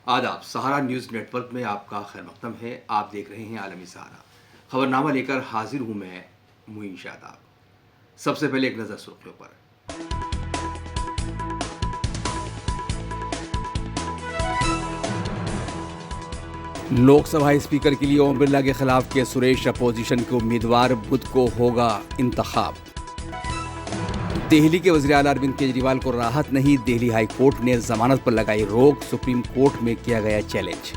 आदाब। सहारा news network में आपका खैर मकदम है। आप देख रहे हैं आलमी सहारा। खबरनामा लेकर हाजिर हूं मैं मुईन शादाब। सबसे पहले एक नज़र सुर्खियों पर। लोकसभा स्पीकर के लिए ओम बिरला के खिलाफ के सुरेश अपोजिशन के उम्मीदवार, बुध को होगा इंतखाब। दिल्ली के वज़ीर आला अरविंद केजरीवाल को राहत नहीं, दिल्ली हाई कोर्ट ने जमानत पर लगाई रोक, सुप्रीम कोर्ट में किया गया चैलेंज।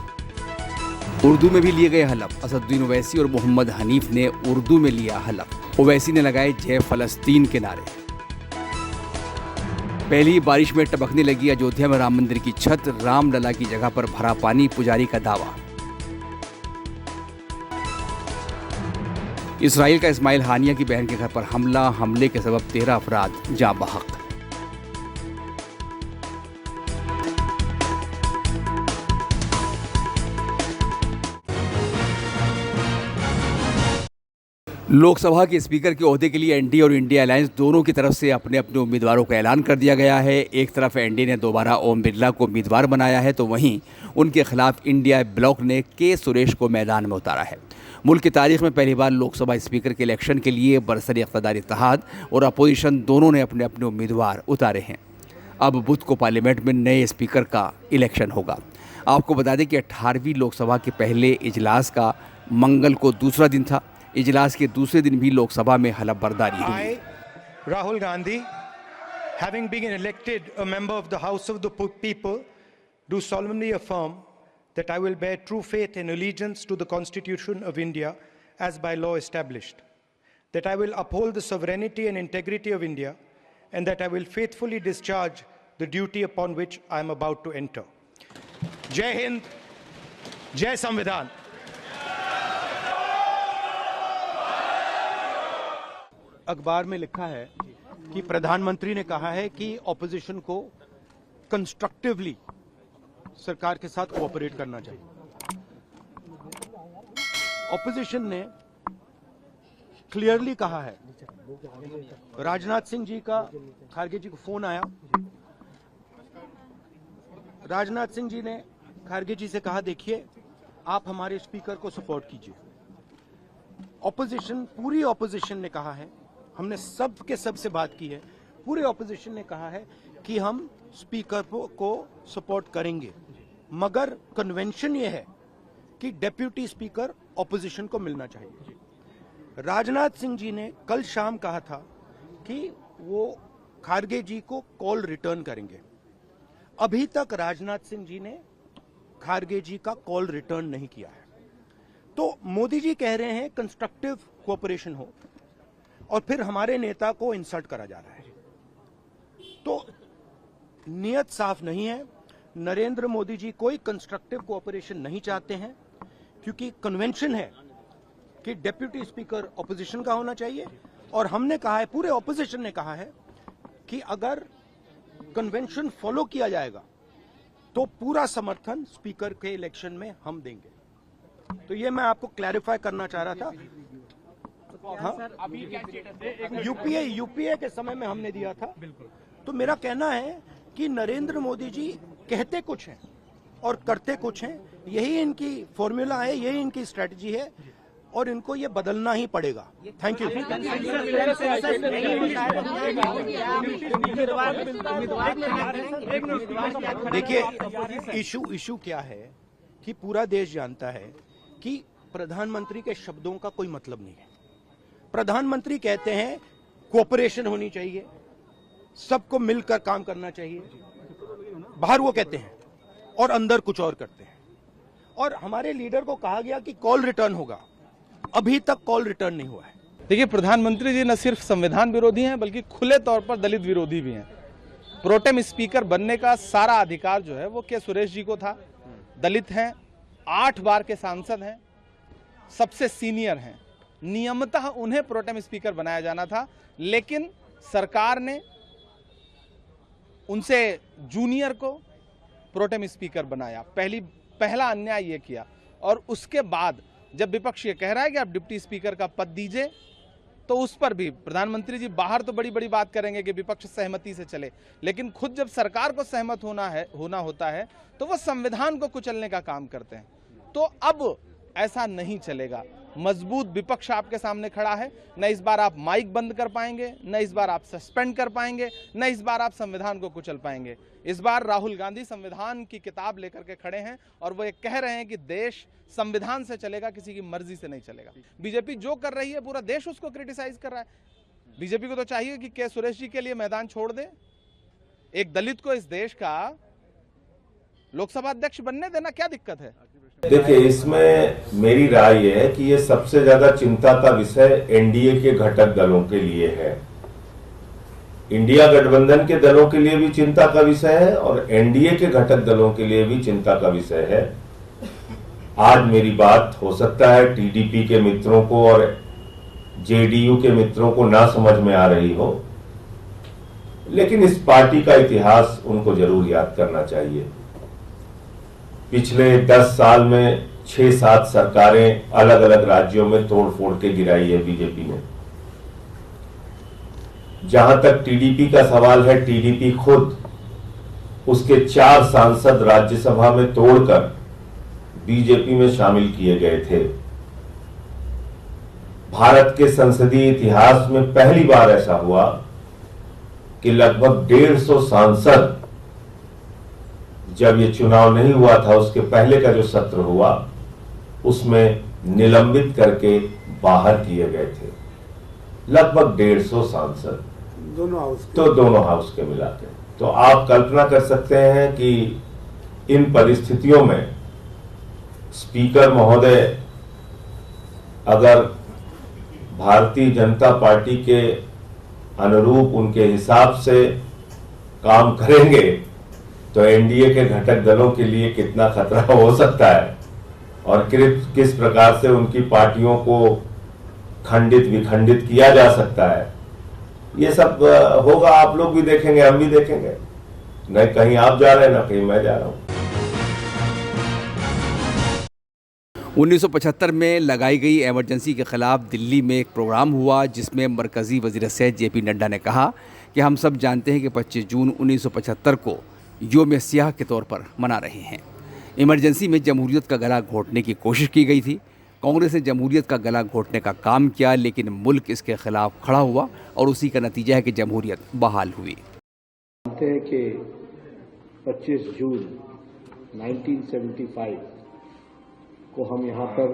उर्दू में भी लिए गए हलफ, असदुद्दीन ओवैसी और मोहम्मद हनीफ ने उर्दू में लिया हलफ। ओवैसी ने लगाए जय फलस्तीन के नारे। पहली बारिश में टपकने लगी अयोध्या में राम मंदिर की छत, रामलला की जगह पर भरा पानी, पुजारी का दावा। इसराइल का इस्माइल हानिया की बहन के घर पर हमला, हमले के सबब 13 अफराद जाँ बहक। लोकसभा के स्पीकर के ओहदे के लिए एनडीए और इंडिया अलायंस दोनों की तरफ से अपने अपने उम्मीदवारों का ऐलान कर दिया गया है। एक तरफ एनडीए ने दोबारा ओम बिरला को उम्मीदवार बनाया है, तो वहीं उनके खिलाफ इंडिया ब्लॉक ने के सुरेश को मैदान में उतारा है। मुल्क की तारीख में पहली बार लोकसभा स्पीकर के इलेक्शन के लिए बरसरी इक़्तिदार इत्तेहाद और अपोजिशन दोनों ने अपने अपने उम्मीदवार उतारे हैं। अब बुध को पार्लियामेंट में नए स्पीकर का इलेक्शन होगा। आपको बता दें कि 18वीं लोकसभा के पहले इजलास का मंगल को दूसरा दिन था। इजलास के दूसरे दिन भी लोकसभा में हलफ बर्दारी हुई। Rahul Gandhi, having been elected a member of the House of the People, do solemnly affirm that I will bear true faith and allegiance to the Constitution of India as by law established, that I will uphold the sovereignty and integrity of India, and that I will faithfully discharge the duty upon which I am about to enter. Jai Hind, Jai Samvidhan. अखबार में लिखा है कि प्रधानमंत्री ने कहा है कि ऑपोजिशन को कंस्ट्रक्टिवली सरकार के साथ कोऑपरेट करना चाहिए। ऑपोजिशन ने क्लियरली कहा है, राजनाथ सिंह जी का खारगे जी को फोन आया, राजनाथ सिंह जी ने खारगे जी से कहा देखिए आप हमारे स्पीकर को सपोर्ट कीजिए। ऑपोजिशन, पूरी ऑपोजिशन ने कहा है, हमने सब के सब से बात की है, पूरे ऑपोजिशन ने कहा है कि हम स्पीकर को सपोर्ट करेंगे, मगर कन्वेंशन ये है कि डेप्यूटी स्पीकर ऑपोजिशन को मिलना चाहिए। राजनाथ सिंह जी ने कल शाम कहा था कि वो खारगे जी को कॉल रिटर्न करेंगे। अभी तक राजनाथ सिंह जी ने खारगे जी का कॉल रिटर्न नहीं किया है। तो मोदी जी कह रहे हैं कंस्ट्रक्टिव कोऑपरेशन हो, और फिर हमारे नेता को इंसल्ट करा जा रहा है। तो नियत साफ नहीं है। नरेंद्र मोदी जी कोई कंस्ट्रक्टिव कोऑपरेशन नहीं चाहते हैं, क्योंकि कन्वेंशन है कि डेप्यूटी स्पीकर ऑपोजिशन का होना चाहिए, और हमने कहा है, पूरे ऑपोजिशन ने कहा है कि अगर कन्वेंशन फॉलो किया जाएगा तो पूरा समर्थन स्पीकर के इलेक्शन में हम देंगे। तो ये मैं आपको क्लैरिफाई करना चाह रहा था। हाँ, यूपीए के समय में हमने दिया था। तो मेरा कहना है कि नरेंद्र मोदी जी कहते कुछ हैं और करते कुछ हैं, यही इनकी फॉर्मूला है, यही इनकी स्ट्रेटजी है, और इनको ये बदलना ही पड़ेगा। Thank you. देखिए इशू क्या है कि पूरा देश जानता है कि प्रधानमंत्री के शब्दों का कोई मतलब नहीं है। प्रधानमंत्री कहते हैं कोऑपरेशन होनी चाहिए, सबको मिलकर काम करना चाहिए, बाहर वो कहते हैं और अंदर कुछ और करते हैं। और हमारे लीडर को कहा गया कि कॉल रिटर्न होगा, अभी तक कॉल रिटर्न नहीं हुआ है। देखिए, प्रधानमंत्री जी न सिर्फ संविधान विरोधी हैं बल्कि खुले तौर पर दलित विरोधी भी हैं। प्रोटेम स्पीकर बनने का सारा अधिकार जो है वो के सुरेश जी को था। दलित हैं, 8 बार के सांसद हैं, सबसे सीनियर हैं, नियमतः उन्हें प्रोटेम स्पीकर बनाया जाना था, लेकिन सरकार ने उनसे जूनियर को प्रोटेम स्पीकर बनाया। पहला अन्याय ये किया, और उसके बाद जब विपक्ष ये कह रहा है कि आप डिप्टी स्पीकर का पद दीजिए, तो उस पर भी प्रधानमंत्री जी बाहर तो बड़ी बड़ी बात करेंगे कि विपक्ष सहमति से चले, लेकिन खुद जब सरकार को सहमत होना होता है तो वो संविधान को कुचलने का काम करते हैं। तो अब ऐसा नहीं चलेगा। मजबूत विपक्ष आपके सामने खड़ा है। न इस बार आप माइक बंद कर पाएंगे, न इस बार आप सस्पेंड कर पाएंगे, न इस बार आप संविधान को कुचल पाएंगे। इस बार राहुल गांधी संविधान की किताब लेकर के खड़े हैं और वो ये कह रहे हैं कि देश संविधान से चलेगा, किसी की मर्जी से नहीं चलेगा। बीजेपी जो कर रही है पूरा देश उसको क्रिटिसाइज कर रहा है। बीजेपी को तो चाहिए कि के सुरेश जी के लिए मैदान छोड़ दे, एक दलित को इस देश का लोकसभा अध्यक्ष बनने देना, क्या दिक्कत है? देखिए, इसमें मेरी राय यह है कि ये सबसे ज्यादा चिंता का विषय एनडीए के घटक दलों के लिए है। इंडिया गठबंधन के दलों के लिए भी चिंता का विषय है और एनडीए के घटक दलों के लिए भी चिंता का विषय है। आज मेरी बात हो सकता है टीडीपी के मित्रों को और जेडीयू के मित्रों को ना समझ में आ रही हो, लेकिन इस पार्टी का इतिहास उनको जरूर याद करना चाहिए। पिछले 10 साल में 6-7 सरकारें अलग अलग राज्यों में तोड़ फोड़ के गिराई है बीजेपी ने। जहां तक टीडीपी का सवाल है, टीडीपी खुद उसके 4 सांसद राज्यसभा में तोड़कर बीजेपी में शामिल किए गए थे। भारत के संसदीय इतिहास में पहली बार ऐसा हुआ कि लगभग 150 सांसद, जब ये चुनाव नहीं हुआ था उसके पहले का जो सत्र हुआ उसमें निलंबित करके बाहर किए गए थे। लगभग 150 सांसद दोनों हाउस के मिलाकर। तो आप कल्पना कर सकते हैं कि इन परिस्थितियों में स्पीकर महोदय अगर भारतीय जनता पार्टी के अनुरूप उनके हिसाब से काम करेंगे तो एनडीए के घटक दलों के लिए कितना खतरा हो सकता है और किस प्रकार से उनकी पार्टियों को खंडित विखंडित किया जा सकता है, ये सब होगा। आप लोग भी देखेंगे, हम भी देखेंगे। न कहीं आप जा रहे हैं, न कहीं मैं जा रहा हूं। 1975 में लगाई गई इमरजेंसी के खिलाफ दिल्ली में एक प्रोग्राम हुआ जिसमें मरकज़ी वज़ीर सेहत जेपी नड्डा ने कहा कि हम सब जानते हैं कि 25 जून 1975 को योम सियाह के तौर पर मना रहे हैं। इमरजेंसी में जमहूरियत का गला घोंटने की कोशिश की गई थी। कांग्रेस ने जमहूरियत का गला घोंटने का काम किया, लेकिन मुल्क इसके खिलाफ खड़ा हुआ और उसी का नतीजा है कि जमहूरियत बहाल हुई। जानते हैं कि 25 जून 1975 को हम यहाँ पर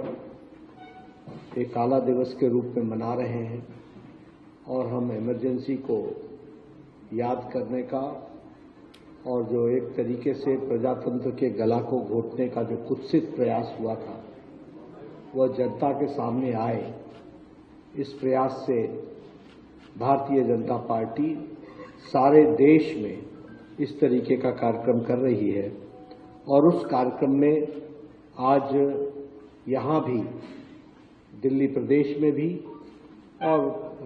एक काला दिवस के रूप में मना रहे हैं और हम इमरजेंसी को याद करने का और जो एक तरीके से प्रजातंत्र के गला को घोंटने का जो कुत्सित प्रयास हुआ था वह जनता के सामने आए, इस प्रयास से भारतीय जनता पार्टी सारे देश में इस तरीके का कार्यक्रम कर रही है। और उस कार्यक्रम में आज यहाँ भी, दिल्ली प्रदेश में भी और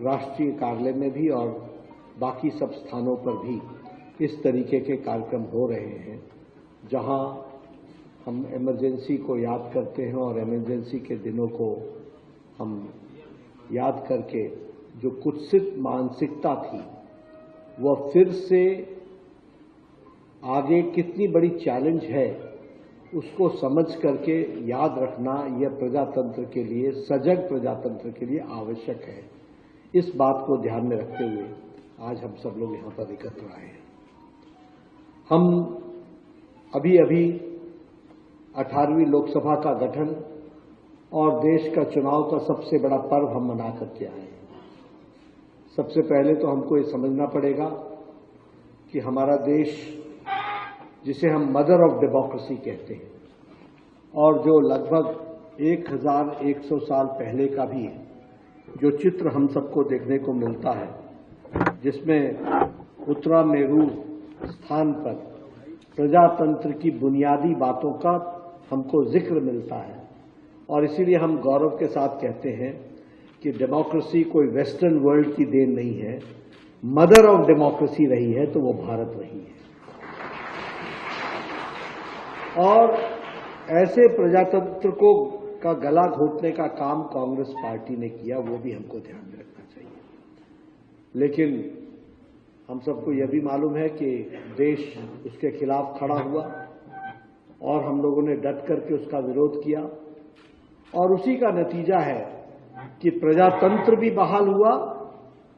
राष्ट्रीय कार्यालय में भी और बाकी सब स्थानों पर भी इस तरीके के कार्यक्रम हो रहे हैं, जहाँ हम इमरजेंसी को याद करते हैं और इमरजेंसी के दिनों को हम याद करके जो कुत्सित मानसिकता थी वह फिर से आगे कितनी बड़ी चैलेंज है उसको समझ करके याद रखना यह प्रजातंत्र के लिए, सजग प्रजातंत्र के लिए आवश्यक है। इस बात को ध्यान में रखते हुए आज हम सब लोग यहाँ पर एकत्र आए हैं। हम अभी 18वीं लोकसभा का गठन और देश का चुनाव का सबसे बड़ा पर्व हम मना करके आए हैं। सबसे पहले तो हमको ये समझना पड़ेगा कि हमारा देश, जिसे हम मदर ऑफ डेमोक्रेसी कहते हैं और जो लगभग 1100 साल पहले का भी है, जो चित्र हम सबको देखने को मिलता है, जिसमें उत्तरा मेरू स्थान पर प्रजातंत्र की बुनियादी बातों का हमको जिक्र मिलता है। और इसीलिए हम गौरव के साथ कहते हैं कि डेमोक्रेसी कोई वेस्टर्न वर्ल्ड की देन नहीं है, मदर ऑफ डेमोक्रेसी रही है तो वो भारत रही है। और ऐसे प्रजातंत्र को का गला घोंटने का काम कांग्रेस पार्टी ने किया, वो भी हमको ध्यान में रखना चाहिए। लेकिन हम सबको यह भी मालूम है कि देश उसके खिलाफ खड़ा हुआ और हम लोगों ने डट करके उसका विरोध किया और उसी का नतीजा है कि प्रजातंत्र भी बहाल हुआ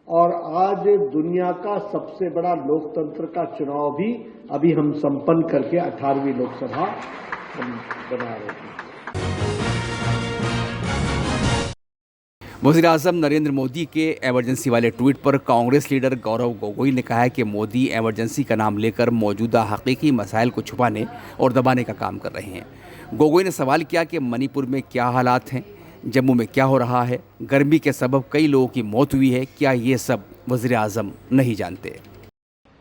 और आज दुनिया का सबसे बड़ा लोकतंत्र का चुनाव भी अभी हम संपन्न करके 18वीं लोकसभा हम बना रहे हैं। वज़ीर आज़म नरेंद्र मोदी के इमरजेंसी वाले ट्वीट पर कांग्रेस लीडर गौरव गोगोई ने कहा है कि मोदी इमरजेंसी का नाम लेकर मौजूदा हकीकी मसाइल को छुपाने और दबाने का काम कर रहे हैं। गोगोई ने सवाल किया कि मणिपुर में क्या हालात हैं, जम्मू में क्या हो रहा है, गर्मी के सबब कई लोगों की मौत हुई है, क्या ये सब वज़ीर आज़म नहीं जानते?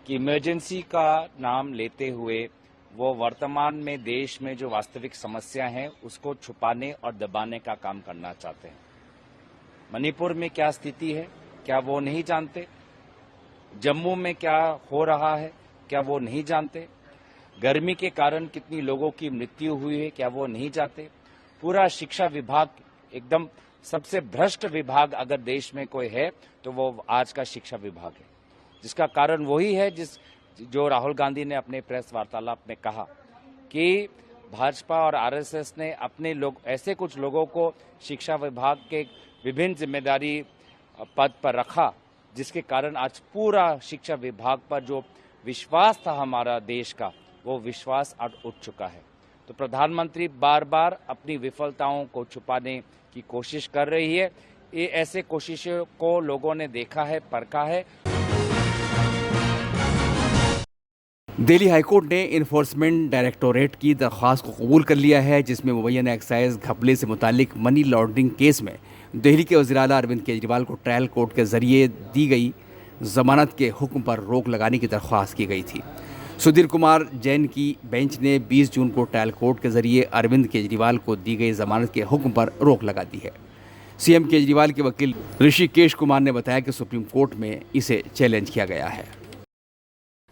कि इमरजेंसी का नाम लेते हुए वो वर्तमान में देश में जो वास्तविक समस्या है उसको छुपाने और दबाने का काम करना चाहते हैं। मणिपुर में क्या स्थिति है क्या वो नहीं जानते? जम्मू में क्या हो रहा है क्या वो नहीं जानते? गर्मी के कारण कितनी लोगों की मृत्यु हुई है क्या वो नहीं जानते? पूरा शिक्षा विभाग एकदम सबसे भ्रष्ट विभाग अगर देश में कोई है तो वो आज का शिक्षा विभाग है, जिसका कारण वही है जो राहुल गांधी ने अपने प्रेस वार्तालाप में कहा कि भाजपा और आरएसएस ने अपने लोग ऐसे कुछ लोगों को शिक्षा विभाग के विभिन्न जिम्मेदारी पद पर रखा, जिसके कारण आज पूरा शिक्षा विभाग पर जो विश्वास था हमारा देश का वो विश्वास आज उठ चुका है। तो प्रधानमंत्री बार बार अपनी विफलताओं को छुपाने की कोशिश कर रही है। ये ऐसे कोशिशों को लोगों ने देखा है, परखा है। दिल्ली हाईकोर्ट ने इन्फोर्समेंट डायरेक्टोरेट की दरख्वास्त को कबूल कर लिया है, जिसमें मुबैना एक्साइज घपले से मुतालिक मनी लॉन्ड्रिंग केस में दिल्ली के वज़ीर आला अरविंद केजरीवाल को ट्रायल कोर्ट के जरिए दी गई जमानत के हुक्म पर रोक लगाने की दरख्वास्त की गई थी। सुधीर कुमार जैन की बेंच ने 20 जून को ट्रायल कोर्ट के जरिए अरविंद केजरीवाल को दी गई जमानत के हुक्म पर रोक लगा दी है। सीएम केजरीवाल के वकील ऋषिकेश कुमार ने बताया कि सुप्रीम कोर्ट में इसे चैलेंज किया गया है।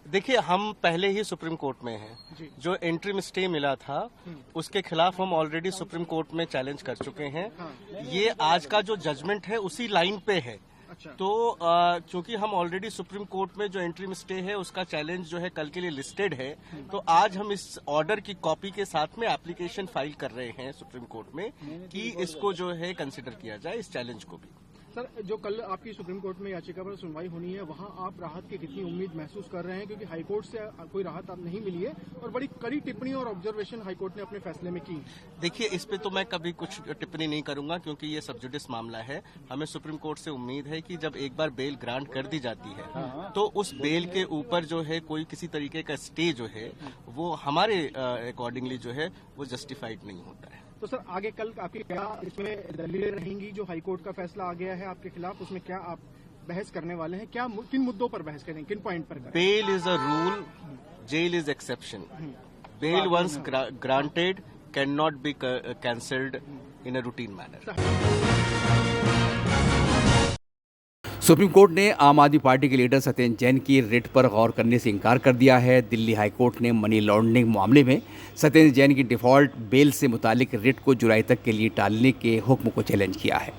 देखिए, हम पहले ही सुप्रीम कोर्ट में हैं। जो इंटरिम स्टे मिला था उसके खिलाफ हम ऑलरेडी सुप्रीम कोर्ट में चैलेंज कर चुके हैं। ये आज का जो जजमेंट है उसी लाइन पे है। तो चूंकि हम ऑलरेडी सुप्रीम कोर्ट में जो इंटरिम स्टे है उसका चैलेंज जो है कल के लिए लिस्टेड है, तो आज हम इस ऑर्डर की कॉपी के साथ में एप्लीकेशन फाइल कर रहे हैं सुप्रीम कोर्ट में कि इसको जो है कंसिडर किया जाए, इस चैलेंज को भी। सर, जो कल आपकी सुप्रीम कोर्ट में याचिका पर सुनवाई होनी है, वहां आप राहत की कितनी उम्मीद महसूस कर रहे हैं? क्योंकि हाईकोर्ट से कोई राहत अब नहीं मिली है और बड़ी कड़ी टिप्पणी और ऑब्जर्वेशन हाईकोर्ट ने अपने फैसले में की। देखिए, इस पे तो मैं कभी कुछ टिप्पणी नहीं करूंगा क्योंकि ये सब जुडिस मामला है। हमें सुप्रीम कोर्ट से उम्मीद है कि जब एक बार बेल ग्रांट कर दी जाती है तो उस बेल के ऊपर जो है कोई किसी तरीके का स्टे जो है वो हमारे अकॉर्डिंगली जो है वो जस्टिफाइड नहीं होता है। तो सर, आगे कल आपकी क्या इसमें दलीलें रहेंगी? जो हाईकोर्ट का फैसला आ गया है आपके खिलाफ, उसमें क्या आप बहस करने वाले हैं? क्या किन मुद्दों पर बहस करेंगे, किन पॉइंट पर करेंगे? Bail is a rule, jail is exception. Bail once granted can not be cancelled in a routine manner. Supreme court ने आम आदमी पार्टी के लीडर सत्येंद्र जैन की रिट पर गौर करने से इनकार कर दिया है। दिल्ली हाईकोर्ट ने मनी लॉन्ड्रिंग मामले में सत्येंद्र जैन की डिफ़ॉल्ट बेल से मुतालिक रिट को जुलाई तक के लिए टालने के हुक्म को चैलेंज किया है।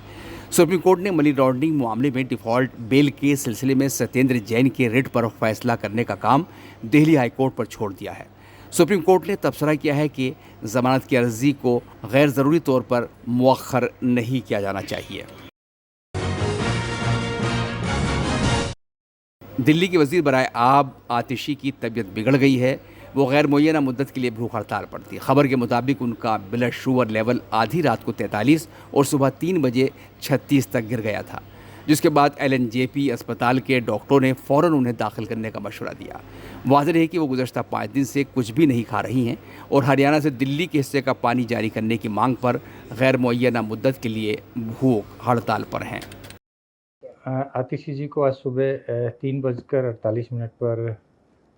सुप्रीम कोर्ट ने मनी लॉन्ड्रिंग मामले में डिफ़ॉल्ट बेल के सिलसिले में सत्येंद्र जैन के रिट पर फैसला करने का काम दिल्ली हाईकोर्ट पर छोड़ दिया है। सुप्रीम कोर्ट ने तबसरा किया है कि जमानत की अर्जी को गैर ज़रूरी तौर पर मुअख्खर नहीं किया जाना चाहिए। दिल्ली के वज़ीर बराए आब आतिशी की तबीयत बिगड़ गई है। वो गैर मुअय्यना मुद्दत के लिए भूख हड़ताल पर थी। खबर के मुताबिक उनका ब्लड शुगर लेवल आधी रात को 43 और सुबह 3 बजे 36 तक गिर गया था, जिसके बाद LNJP अस्पताल के डॉक्टरों ने फ़ौरन उन्हें दाखिल करने का मशवरा दिया। वाज़ेह है कि वो गुज़श्ता 5 दिन से कुछ भी नहीं खा रही हैं और हरियाणा से दिल्ली के हिस्से का पानी जारी करने की मांग पर गैर मुअय्यना मुद्दत के लिए भूख हड़ताल पर हैं। आतिशी जी को आज सुबह 3:48 पर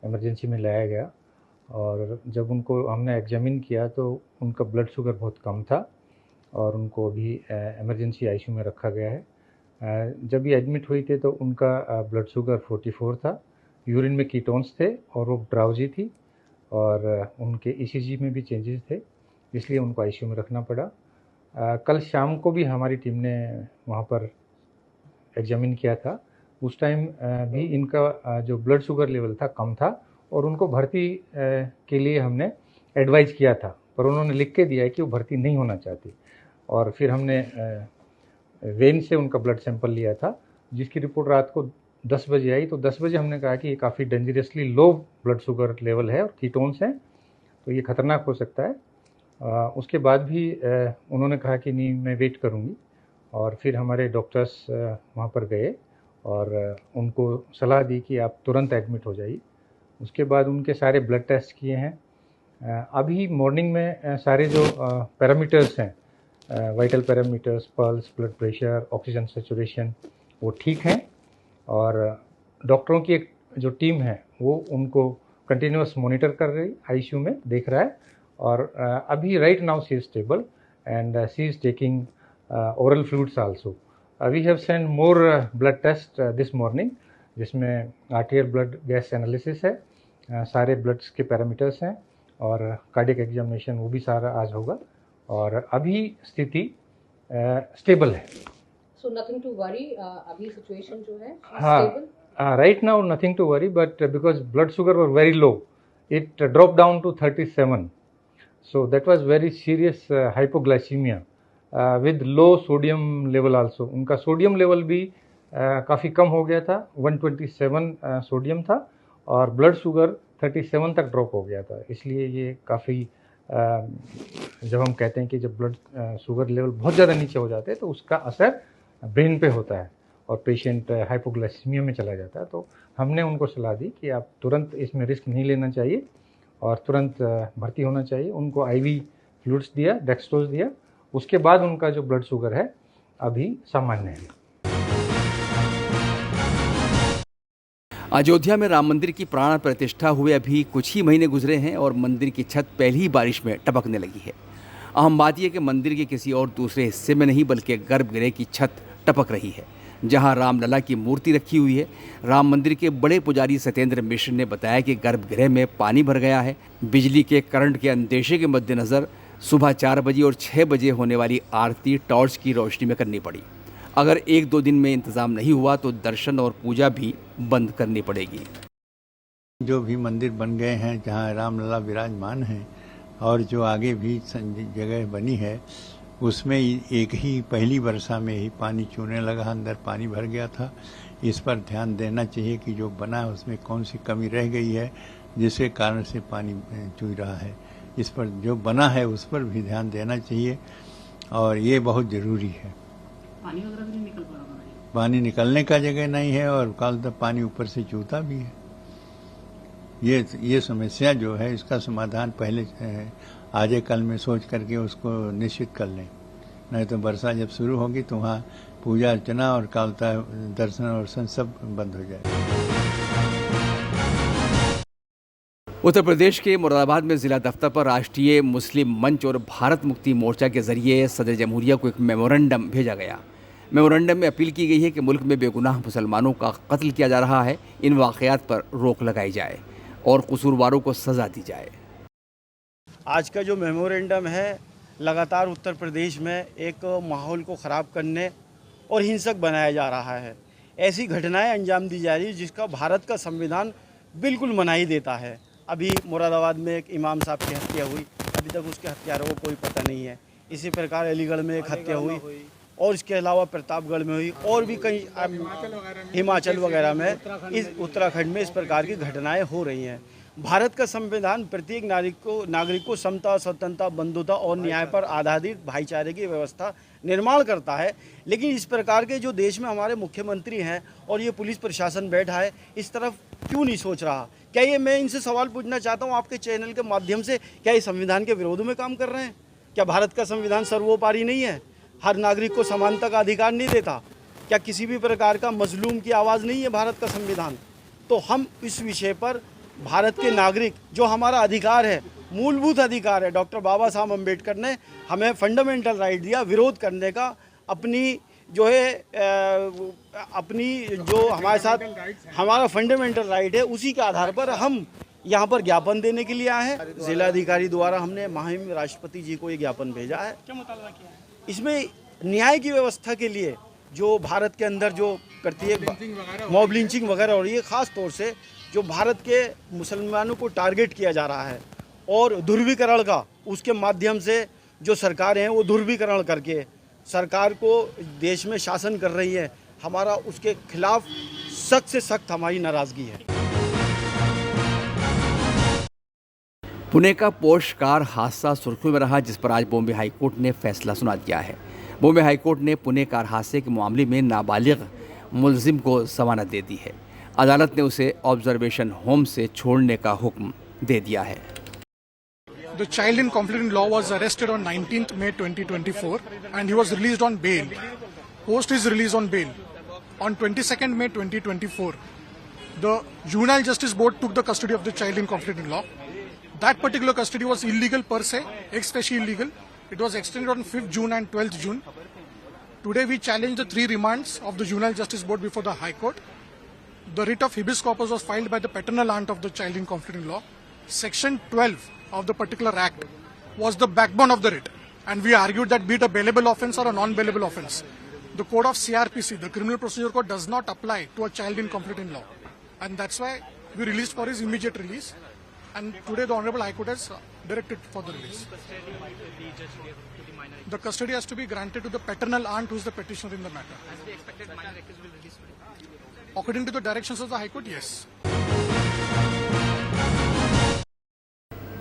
इमरजेंसी में लाया गया और जब उनको हमने एग्जामिन किया तो उनका ब्लड शुगर बहुत कम था और उनको अभी इमरजेंसी ICU में रखा गया है। जब ये एडमिट हुई थे तो उनका ब्लड शुगर 44 था, यूरिन में कीटोन्स थे और वो ड्राउजी थी और उनके ECG में भी चेंजेस थे, इसलिए उनको ICU में रखना पड़ा। कल शाम को भी हमारी टीम ने वहाँ पर एग्जामिन किया था उस टाइम भी इनका जो ब्लड शुगर लेवल था कम था और उनको भर्ती के लिए हमने एडवाइज किया था, पर उन्होंने लिख के दिया है कि वो भर्ती नहीं होना चाहती। और फिर हमने वेन से उनका ब्लड सैंपल लिया था, जिसकी रिपोर्ट रात को 10 बजे आई। तो 10 बजे हमने कहा कि ये काफ़ी dangerously low blood sugar level है और कीटोन्स हैं, तो ये खतरनाक हो सकता है। उसके बाद भी उन्होंने कहा कि नहीं, मैं वेट करूँगी। और फिर हमारे डॉक्टर्स वहाँ पर गए और उनको सलाह दी कि आप तुरंत एडमिट हो जाइए। उसके बाद उनके सारे ब्लड टेस्ट किए हैं। अभी मॉर्निंग में सारे जो पैरामीटर्स हैं, vital parameters, pulse, blood pressure, oxygen saturation, वो ठीक हैं। और डॉक्टरों की एक जो टीम है वो उनको कंटिन्यूस मॉनिटर कर रही, आईसीयू में देख रहा है। और अभी right now she is stable and she is taking oral fluids also. We have send more blood test this morning, जिसमें आर्टीरियल ब्लड गैस एनालिसिस है, सारे ब्लड्स के पैरामीटर्स हैं और कार्डियक एग्जामिनेशन वो भी सारा आज होगा। और अभी स्थिति स्टेबल है। So nothing to worry, अभी सिचुएशन जो है हाँ, right now nothing to worry, but because blood sugar were very low, it drop down to 37, so that was very serious hypoglycemia with low sodium level also। उनका sodium level भी काफ़ी कम हो गया था, 127 सोडियम था और ब्लड शुगर 37 तक drop हो गया था। इसलिए ये काफ़ी जब हम कहते हैं कि जब ब्लड शुगर लेवल बहुत ज़्यादा नीचे हो जाते हैं तो उसका असर ब्रेन पे होता है और पेशेंट हाइपोग्लाइसीमिया में चला जाता है। तो हमने उनको सलाह दी कि आप तुरंत इसमें रिस्क नहीं लेना चाहिए और तुरंत भर्ती होना चाहिए। उनको आईवी फ्लूइड्स दिया, डेक्सट्रोज दिया। उसके बाद उनका जो ब्लड शुगर है अभी सामान्य है। अयोध्या में राम मंदिर की प्राण प्रतिष्ठा हुए अभी कुछ ही महीने गुजरे हैं और मंदिर की छत पहली ही बारिश में टपकने लगी है। अहम बात यह कि मंदिर के किसी और दूसरे हिस्से में नहीं बल्कि गर्भगृह की छत टपक रही है, जहां रामलला की मूर्ति रखी हुई है। राम मंदिर के बड़े पुजारी सत्येंद्र मिश्र ने बताया कि गर्भगृह में पानी भर गया है। बिजली के करंट के अंदेशे के मद्देनज़र सुबह 4 बजे और 6 बजे होने वाली आरती टॉर्च की रोशनी में करनी पड़ी। अगर 1-2 दिन में इंतज़ाम नहीं हुआ तो दर्शन और पूजा भी बंद करनी पड़ेगी। जो भी मंदिर बन गए हैं जहाँ रामलला विराजमान हैं और जो आगे भी जगह बनी है, उसमें एक ही पहली वर्षा में ही पानी चूने लगा, अंदर पानी भर गया था। इस पर ध्यान देना चाहिए कि जो बना है उसमें कौन सी कमी रह गई है जिसके कारण से पानी चू रहा है। इस पर जो बना है उस पर भी ध्यान देना चाहिए और ये बहुत ज़रूरी है। पानी वगैरह भी नहीं निकल पा रहा है, पानी निकलने का जगह नहीं है और कल तक पानी ऊपर से चूता भी है। ये समस्या जो है इसका समाधान पहले आजे कल में सोच करके उसको निश्चित कर लें, नहीं तो वर्षा जब शुरू होगी तो वहाँ पूजा अर्चना और कालता दर्शन और सब बंद हो जाएगा। उत्तर प्रदेश के मुरादाबाद में जिला दफ्तर पर राष्ट्रीय मुस्लिम मंच और भारत मुक्ति मोर्चा के जरिए सदर जमहूरिया को एक मेमोरेंडम भेजा गया। मेमोरेंडम में अपील की गई है कि मुल्क में बेगुनाह मुसलमानों का कत्ल किया जा रहा है, इन वाक़यात पर रोक लगाई जाए और कसूरवारों को सज़ा दी जाए। आज का जो मेमोरेंडम है लगातार उत्तर प्रदेश में एक माहौल को ख़राब करने और हिंसक बनाया जा रहा है। ऐसी घटनाएं अंजाम दी जा रही है जिसका भारत का संविधान बिल्कुल मनाही देता है। अभी मुरादाबाद में एक इमाम साहब की हत्या हुई, अभी तक उसके हत्यारों को कोई पता नहीं है। इसी प्रकार अलीगढ़ में एक हत्या हुई और इसके अलावा प्रतापगढ़ में हुई और भी कई हिमाचल वगैरह में, इस उत्तराखंड में इस प्रकार की घटनाएं हो रही हैं। भारत का संविधान प्रत्येक नागरिक को समता, स्वतंत्रता, बंधुता और न्याय पर आधारित भाईचारे की व्यवस्था निर्माण करता है। लेकिन इस प्रकार के जो देश में हमारे मुख्यमंत्री हैं और ये पुलिस प्रशासन बैठा है, इस तरफ क्यों नहीं सोच रहा? क्या ये, मैं इनसे सवाल पूछना चाहता हूँ आपके चैनल के माध्यम से, क्या ये संविधान के विरोध में काम कर रहे हैं? क्या भारत का संविधान सर्वोपरि नहीं है? हर नागरिक को समानता का अधिकार नहीं देता? क्या किसी भी प्रकार का मजलूम की आवाज़ नहीं है भारत का संविधान? तो हम इस विषय पर भारत के नागरिक, जो हमारा अधिकार है, मूलभूत अधिकार है, डॉक्टर बाबा साहब अम्बेडकर ने हमें फंडामेंटल राइट दिया विरोध करने का, अपनी जो है अपनी जो हमारे साथ हमारा फंडामेंटल राइट है उसी के आधार पर हम यहाँ पर ज्ञापन देने के लिए आए हैं। जिलाधिकारी द्वारा हमने माननीय राष्ट्रपति जी को ये ज्ञापन भेजा है। क्या मुतालबा किया है? इसमें न्याय की व्यवस्था के लिए जो भारत के अंदर जो करती है मॉब लिंचिंग वगैरह हो रही है, ख़ास तौर से जो भारत के मुसलमानों को टारगेट किया जा रहा है और ध्रुवीकरण का उसके माध्यम से जो सरकारें हैं वो ध्रुवीकरण करके सरकार को देश में शासन कर रही है, हमारा उसके खिलाफ सख्त से सख्त हमारी नाराज़गी है। पुणे का पोर्श कार हादसा सुर्खियों में रहा, जिस पर आज बॉम्बे हाईकोर्ट ने फैसला सुना दिया है। बॉम्बे हाईकोर्ट ने पुणे कार हादसे के मामले में नाबालिग मुलजिम को जमानत दे दी है। अदालत ने उसे ऑब्जर्वेशन होम से छोड़ने का हुक्म दे दिया है। The child in conflict in law was arrested on 19th May 2024 and he was released on bail. Post his release on bail, on 22nd May 2024, the Juvenile Justice Board took the custody of the child in conflict in law. That particular custody was illegal per se, ex specie illegal. It was extended on 5th June and 12th June. Today we challenge the 3 remands of the Juvenile Justice Board before the High Court. The writ of habeas corpus was filed by the paternal aunt of the child in conflict in law. Section 12 of the particular act was the backbone of the writ, and we argued that be it a bailable offence or a non-bailable offence, the code of CRPC, the Criminal Procedure Code, does not apply to a child in conflict in law, and that's why we released for his immediate release. And today the Honorable High Court has directed for the release. The custody has to be granted to the paternal aunt, who is the petitioner in the matter. As the expected minor accused will release today? According to the directions of the High Court, yes.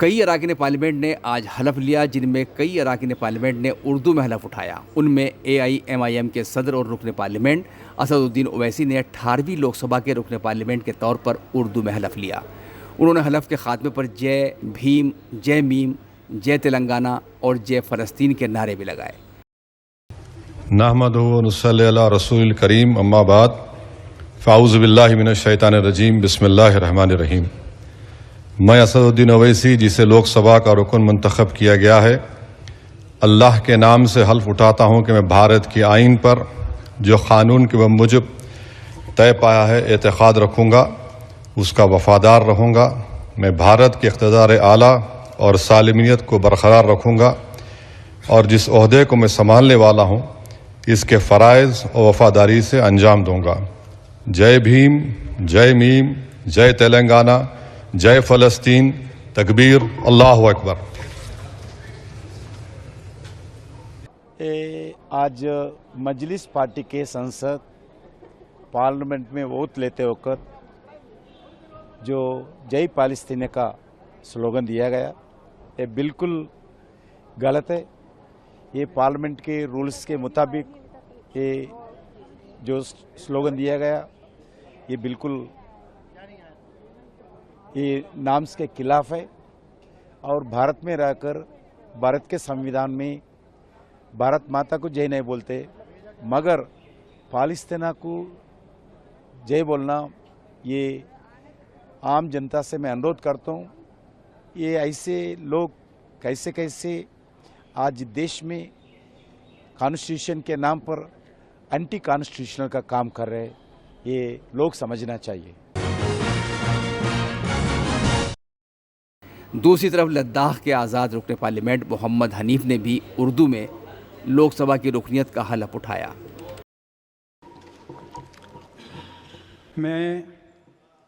कई अरकान parliament ने आज हलफ लिया, जिनमें कई अरकान parliament ने उर्दू में हलफ उठाया। उनमें AIMIM के सदर और रुकन पार्लियामेंट असदुद्दीन ओवैसी ने 18वीं लोकसभा के रुकन पार्लियामेंट के तौर पर उर्दू में हलफ लिया। उन्होंने हलफ के खात्मे पर जय भीम, जय मीम, जय तेलंगाना और जय फ़लस्तीन के नारे भी लगाए। नहमदुहु व नुसल्ली अला रसूलिल करीम, अम्मा बाद, फ़ाऊज़ु बिल्लाहि मिनश शैतानिर रजीम, बिस्मिल्लाहिर रहमानिर रहीम। मैं असदुद्दीन ओवैसी, जिसे लोकसभा का रुकन मुंतखब किया गया है, अल्लाह के नाम से हल्फ उठाता हूँ कि मैं भारत की आइन पर जो क़ानून के मुजब तय पाया है एतक़ाद रखूँगा, उसका वफ़ादार रहूँगा। मैं भारत के इक़्तिदार आला और सालिमियत को बरकरार रखूँगा और जिस ओहदे को मैं संभालने वाला हूँ इसके फ़राइज़ और वफ़ादारी से अंजाम दूँगा। जय भीम, जय मीम, जय तेलंगाना, जय फ़लस्तीन, तकबीर, अल्लाहु अकबर। आज मजलिस पार्टी के सांसद पार्लियामेंट में वोट लेते होकर जो जय फ़लस्तीन का स्लोगन दिया गया, ये बिल्कुल गलत है। ये पार्लियामेंट के रूल्स के मुताबिक ये जो स्लोगन दिया गया ये बिल्कुल ये नाम्स के खिलाफ है और भारत में रहकर भारत के संविधान में भारत माता को जय नहीं बोलते, मगर फ़लस्तीन को जय बोलना, ये आम जनता से मैं अनुरोध करता हूँ। ये ऐसे लोग कैसे कैसे आज देश में कॉन्स्टिट्यूशन के नाम पर एंटी कॉन्स्टिट्यूशनल का काम कर रहे हैं, ये लोग समझना चाहिए। दूसरी तरफ लद्दाख के आज़ाद रुकन पार्लियामेंट मोहम्मद हनीफ ने भी उर्दू में लोकसभा की रुकनीत का हलफ उठाया। मैं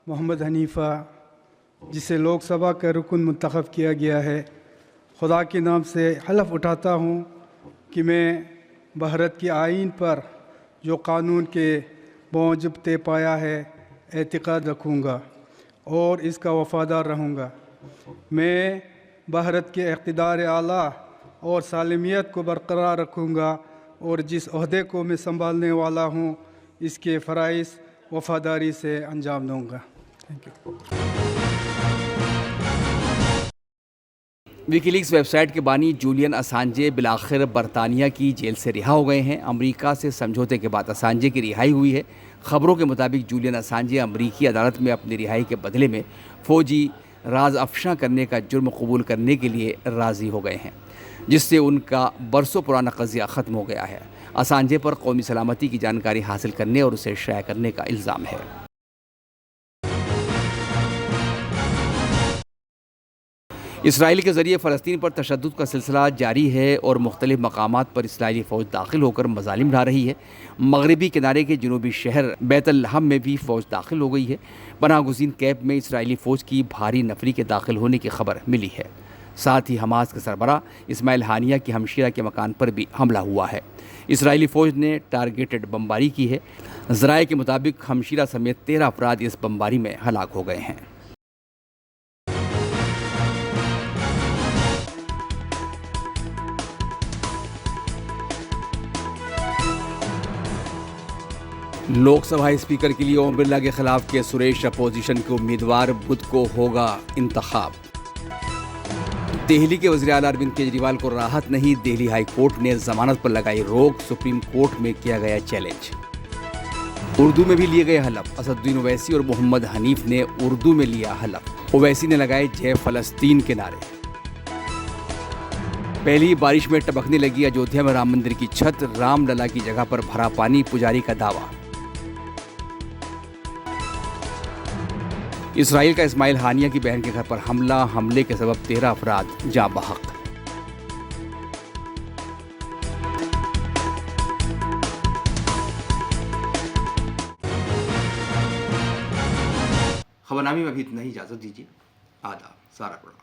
मोहम्मद हनीफ़ा, जिसे लोकसभा का रुकन मुंतखब किया गया है, खुदा के नाम से हलफ उठाता हूँ कि मैं भारत की आइन पर जो कानून के मौजब तय पाया है एतक़ाद रखूँगा और इसका वफ़ादार रहूँगा। मैं भारत के इक़्तिदार आला और सालिमियत को बरकरार रखूँगा और जिस ओहदे को मैं संभालने वाला हूँ इसके फ़राइज़ वफ़ादारी से अंजाम दूँगा। Thank you. विकीलीक्स वेबसाइट के बानी जूलियन असांजे बिलाखिर बरतानिया की जेल से रिहा हो गए हैं। अमेरिका से समझौते के बाद असांजे की रिहाई हुई है। खबरों के मुताबिक जूलियन असांजे अमेरिकी अदालत में अपनी रिहाई के बदले में फ़ौजी राज अफशा करने का जुर्म कबूल करने के लिए राज़ी हो गए हैं, जिससे उनका बरसों पुराना कज़िया ख़त्म हो गया है। असांजे पर कौमी सलामती की जानकारी हासिल करने और उसे शाया करने का इल्ज़ाम है। इसराइल के ज़रिए फ़लस्तीन पर तशद्दुद का सिलसिला जारी है और मुख्तलिफ मकामात पर इसराइली फ़ौज दाखिल होकर मज़ालिम ढा रही है। मगरबी किनारे के जनूबी शहर बैतुल-लहम में भी फ़ौज दाखिल हो गई है। पनाह गुज़ीन कैंप में इसराइली फ़ौज की भारी नफरी के दाखिल होने की खबर मिली है। साथ ही हमास के सरबरा इस्माइल हानिया की हमशीरा के मकान पर भी हमला हुआ है। इसराइली फ़ौज ने टारगेटेड बमबारी की है। ज़राए के मुताबिक हमशीरा समेत 13 अफराद इस बमबारी में हलाक हो गए हैं। लोकसभा स्पीकर के लिए ओम बिरला के खिलाफ के सुरेश अपोजिशन के उम्मीदवार बुध को होगा इंतखाब। दिल्ली के वज़ीर आला अरविंद केजरीवाल को राहत नहीं, दिल्ली हाई कोर्ट ने जमानत पर लगाई रोक, सुप्रीम कोर्ट में किया गया चैलेंज। उर्दू में भी लिए गए हलफ, असदुद्दीन ओवैसी और मोहम्मद हनीफ ने उर्दू में लिया हलफ। ओवैसी ने लगाए जय फलस्तीन के नारे। पहली बारिश में टपकने लगी अयोध्या में राम मंदिर की छत, रामलला की जगह पर भरा पानी, पुजारी का दावा। इसराइल का इस्माइल हानिया की बहन के घर पर हमला, हमले के सबब 13 अफराद जाँ बहक। खबरनामे में अभी इतना ही, इजाजत दीजिए। आदाब, सारा प्रणाम।